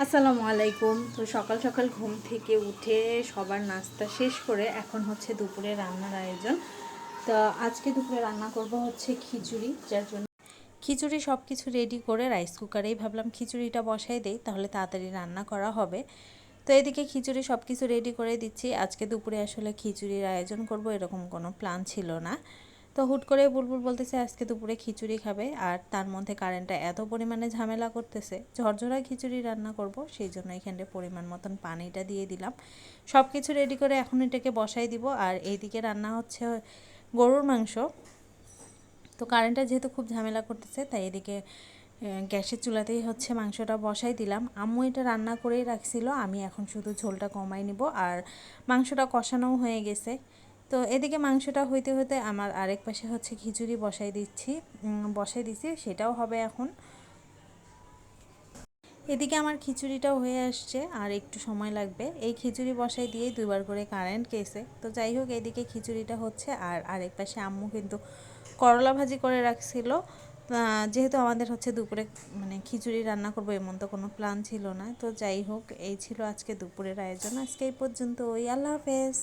আসসালামু আলাইকুম। তো সকাল সকাল ঘুম থেকে উঠে সবার নাস্তা শেষ করে এখন হচ্ছে দুপুরে রান্নার আয়োজন। তো আজকে দুপুরে রান্না করব হচ্ছে খিচুড়ি, যার জন্য খিচুড়ি সব কিছু রেডি করে রাইস কুকারেই ভাবলাম খিচুড়িটা বসাই দেই, তাহলে তাড়াতাড়ি রান্না করা হবে। তো এদিকে খিচুড়ি সব কিছু রেডি করে দিচ্ছি। আজকে দুপুরে আসলে খিচুড়ির আয়োজন করব এরকম কোনো প্ল্যান ছিল না। তো হুট করে বুলবুল বলতেছে আজকে দুপুরে খিচুড়ি খাবে, আর তার মধ্যে কারেন্টটা এত পরিমাণে ঝামেলা করতেছে, ঝরঝরা খিচুড়ি রান্না করব, সেই জন্য এখানে পরিমাণ মতন পানিটা দিয়ে দিলাম। সব কিছু রেডি করে এখন এটাকে বসাই দিব। আর এইদিকে রান্না হচ্ছে গরুর মাংস। তো কারেন্টটা যেহেতু খুব ঝামেলা করতেছে, তাই এদিকে গ্যাসের চুলাতেই হচ্ছে মাংসটা বসাই দিলাম। আম্মু এটা রান্না করেই রাখছিল, আমি এখন শুধু ঝোলটা কমাই নিব। আর মাংসটা কষানোও হয়ে গেছে। তো এদিকে মাংসটা হইতে হইতে আমার আরেক পাশে হচ্ছে খিচুড়ি বসাই দিছি, সেটাও হবে এখন। এদিকে আমার খিচুড়িটাও হয়ে আসছে, আর একটু সময় লাগবে। এই খিচুড়ি বসাই দিয়েই দুইবার করে কারেন্ট গেছে। তো যাই হোক, এদিকে খিচুড়িটা হচ্ছে, আর আরেক পাশে আম্মু কিন্তু করলা ভাজি করে রাখছিল। যেহেতু আমাদের হচ্ছে দুপুরে মানে খিচুড়ি রান্না করবো এমন তো কোনো প্ল্যান ছিল না। তো যাই হোক, এই ছিল আজকে দুপুরের আয়োজন। আজকে এই পর্যন্ত। আল্লাহ হাফেজ।